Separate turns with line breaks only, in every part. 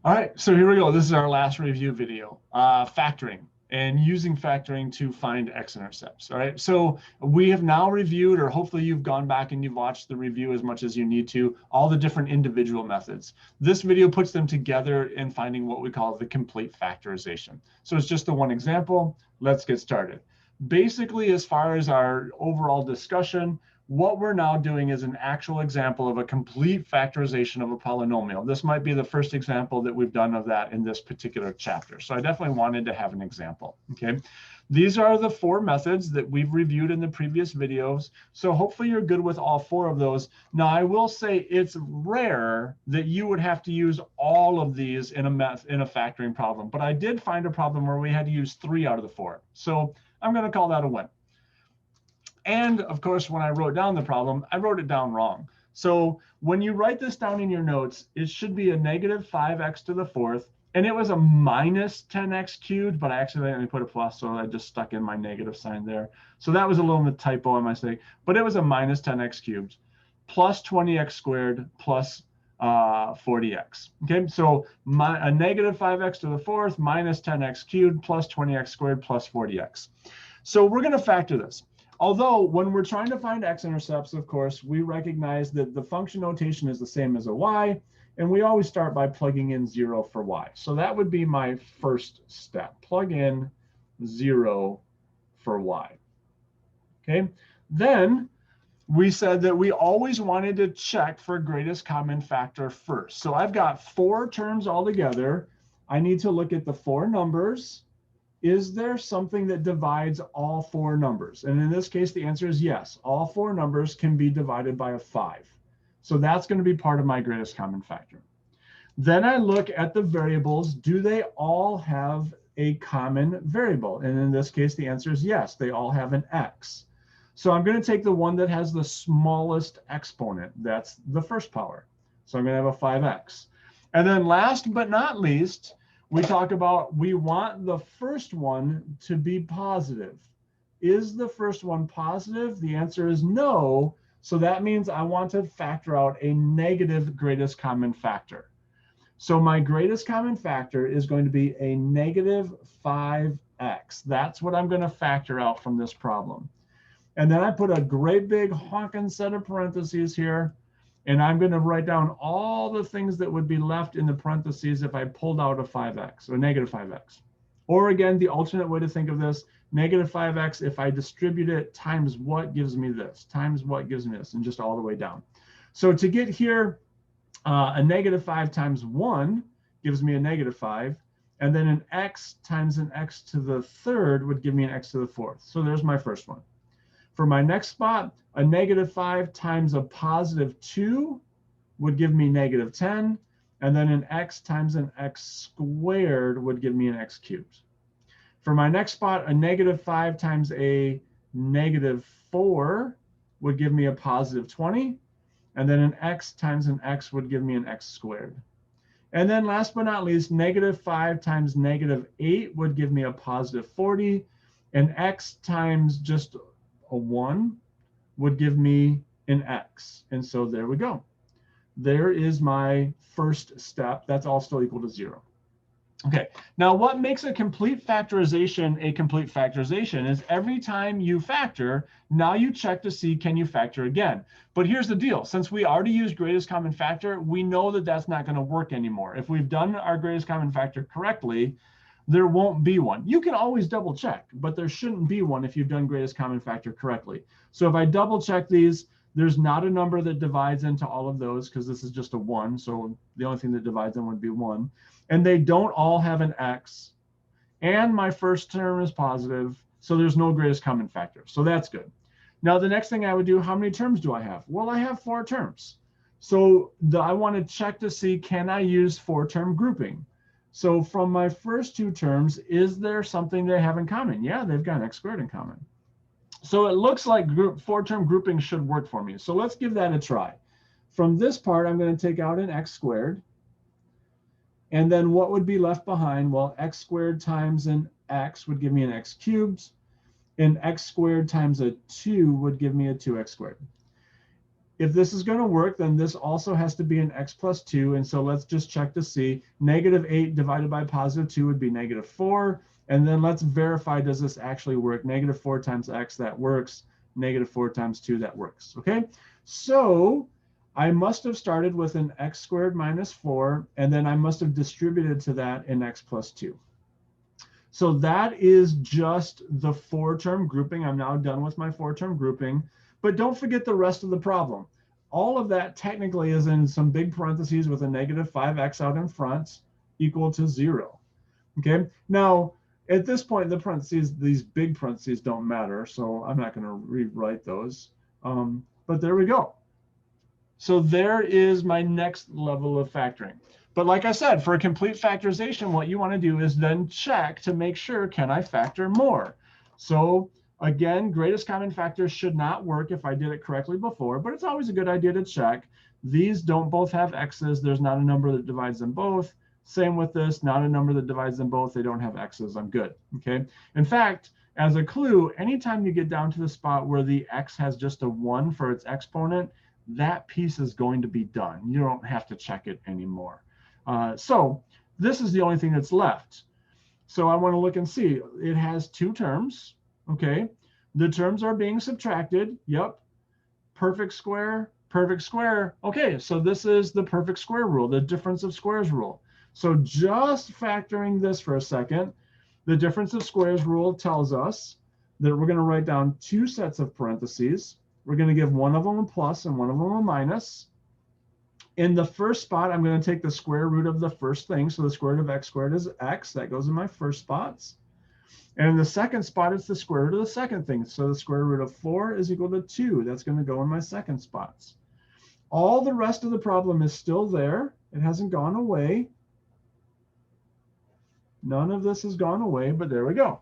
All right, so here we go. This is our last review video, factoring and using factoring to find x-intercepts. All right, so we have now reviewed, or hopefully you've gone back and you've watched the review as much as you need to, all the different individual methods. This video puts them together in finding what we call the complete factorization. So it's just the one example. Let's get started. Basically, as far as our overall discussion, what we're now doing is an actual example of a complete factorization of a polynomial. This might be the first example that we've done of that in this particular chapter. So I definitely wanted to have an example, okay? These are the 4 methods that we've reviewed in the previous videos. So hopefully you're good with all 4 of those. Now I will say it's rare that you would have to use all of these in a factoring problem, but I did find a problem where we had to use 3 out of the 4. So I'm going to call that a win. And of course, when I wrote down the problem, I wrote it down wrong. So when you write this down in your notes, it should be a negative 5x to the 4th. And it was a minus 10x cubed, but I accidentally put a plus, so I just stuck in my negative sign there. So that was a little typo in my mistake, but it was a minus 10x cubed plus 20x squared plus 40x. Okay, so a negative 5x to the 4th minus 10x cubed plus 20x squared plus 40x. So we're going to factor this. Although when we're trying to find x-intercepts, of course, we recognize that the function notation is the same as a y, and we always start by plugging in 0 for y. So that would be my first step. Plug in 0 for y. Okay. Then we said that we always wanted to check for greatest common factor first. So I've got 4 terms altogether. I need to look at the 4 numbers. Is there something that divides all 4 numbers? And in this case, the answer is yes. All 4 numbers can be divided by a 5. So that's going to be part of my greatest common factor. Then I look at the variables. Do they all have a common variable? And in this case, the answer is yes. They all have an x. So I'm going to take the one that has the smallest exponent. That's the first power. So I'm going to have a 5x. And then last but not least, we talk about we want the first one to be positive. Is the first one positive? The answer is no. So that means I want to factor out a negative greatest common factor. So my greatest common factor is going to be a negative 5x. That's what I'm going to factor out from this problem. And then I put a great big honking set of parentheses here. And I'm going to write down all the things that would be left in the parentheses if I pulled out a 5x or negative 5x. Or again, the alternate way to think of this, negative 5x, if I distribute it times what gives me this, times what gives me this, and just all the way down. So to get here, a negative 5 times 1 gives me a negative 5. And then an x times an x to the 3rd would give me an x to the 4th. So there's my first one. For my next spot, a negative 5 times a positive 2 would give me negative 10. And then an x times an x squared would give me an x cubed. For my next spot, a negative 5 times a negative 4 would give me a positive 20. And then an x times an x would give me an x squared. And then last but not least, negative 5 times negative 8 would give me a positive 40. And x times just a 1 would give me an x. And so there we go. There is my first step. That's all still equal to 0. Okay, now what makes a complete factorization is every time you factor, now you check to see, can you factor again? But here's the deal. Since we already used greatest common factor, we know that that's not going to work anymore. If we've done our greatest common factor correctly, there won't be one. You can always double check, but there shouldn't be one if you've done greatest common factor correctly. So if I double check these, there's not a number that divides into all of those because this is just a 1. So the only thing that divides them would be 1. And they don't all have an x. And my first term is positive. So there's no greatest common factor. So that's good. Now the next thing I would do, how many terms do I have? Well, I have 4 terms. So I want to check to see, can I use 4-term grouping? So from my first 2 terms, is there something they have in common? Yeah, they've got an x squared in common. So it looks like 4-term grouping should work for me. So let's give that a try. From this part, I'm going to take out an x squared. And then what would be left behind? Well, x squared times an x would give me an x cubed. And x squared times a 2 would give me a 2x squared. if this is going to work, then this also has to be an x plus 2. And so let's just check to see. Negative 8 divided by positive 2 would be negative 4. And then let's verify, does this actually work? Negative 4 times x, that works. Negative 4 times 2, that works. Okay, so I must have started with an x squared minus 4, and then I must have distributed to that an x plus 2. So that is just the 4-term grouping. I'm now done with my 4-term grouping. But don't forget the rest of the problem. All of that technically is in some big parentheses with a negative 5x out in front equal to 0. Okay, now at this point, the parentheses, these big parentheses don't matter, so I'm not going to rewrite those. But there we go. So there is my next level of factoring. But like I said, for a complete factorization, what you want to do is then check to make sure, can I factor more? So again, greatest common factor should not work if I did it correctly before, but it's always a good idea to check. These don't both have x's. There's not a number that divides them both. Same with this, not a number that divides them both. They don't have x's. I'm good. Okay. In fact, as a clue, anytime you get down to the spot where the x has just a 1 for its exponent, that piece is going to be done. You don't have to check it anymore. So this is the only thing that's left. So I want to look and see. It has 2 terms. Okay. The terms are being subtracted. Yep. Perfect square, perfect square. Okay. So this is the perfect square rule, the difference of squares rule. So just factoring this for a second, the difference of squares rule tells us that we're going to write down 2 sets of parentheses. We're going to give one of them a plus and one of them a minus. In the first spot, I'm going to take the square root of the first thing. So the square root of x squared is x. That goes in my first spots. And in the second spot, it's the square root of the second thing. So the square root of 4 is equal to 2. That's going to go in my second spots. All the rest of the problem is still there. It hasn't gone away. None of this has gone away, but there we go.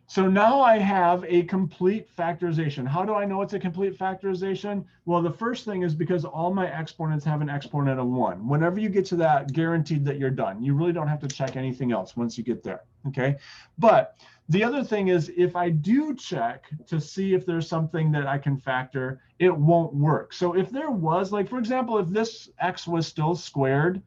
So now I have a complete factorization. How do I know it's a complete factorization? Well, the first thing is because all my exponents have an exponent of 1. Whenever you get to that, guaranteed that you're done. You really don't have to check anything else once you get there, okay? But the other thing is, if I do check to see if there's something that I can factor, it won't work. So if there was, like, for example, if this x was still squared,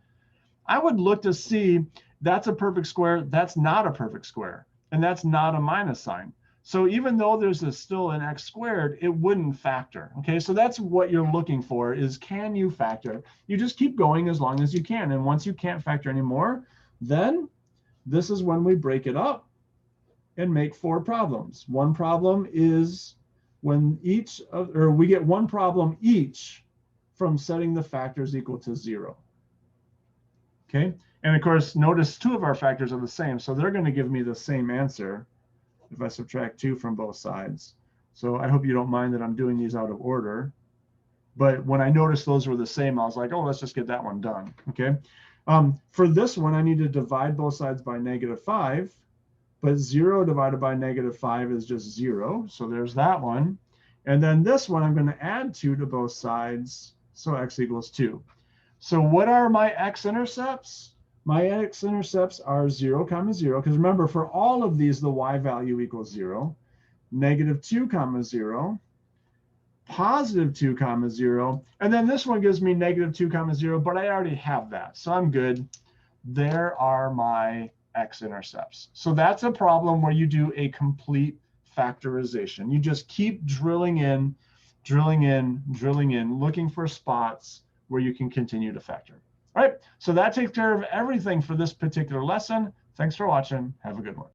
I would look to see that's a perfect square, that's not a perfect square. And that's not a minus sign. So even though there's still an x squared, it wouldn't factor. Okay, so that's what you're looking for, is can you factor? You just keep going as long as you can. And once you can't factor anymore, then this is when we break it up and make 4 problems. One problem is when we get 1 problem each from setting the factors equal to 0. Okay. And of course, notice 2 of our factors are the same. So they're going to give me the same answer if I subtract 2 from both sides. So I hope you don't mind that I'm doing these out of order. But when I noticed those were the same, I was like, oh, let's just get that one done. Okay. For this one, I need to divide both sides by -5. But 0 divided by -5 is just 0. So there's that one. And then this one, I'm going to add 2 to both sides. So x equals 2. So what are my x-intercepts? My x-intercepts are 0, 0. Because remember, for all of these, the y value equals 0. -2, 0. +2, 0. And then this one gives me -2, 0. But I already have that. So I'm good. There are my x-intercepts. So that's a problem where you do a complete factorization. You just keep drilling in, looking for spots where you can continue to factor. All right, so that takes care of everything for this particular lesson. Thanks for watching. Have a good one.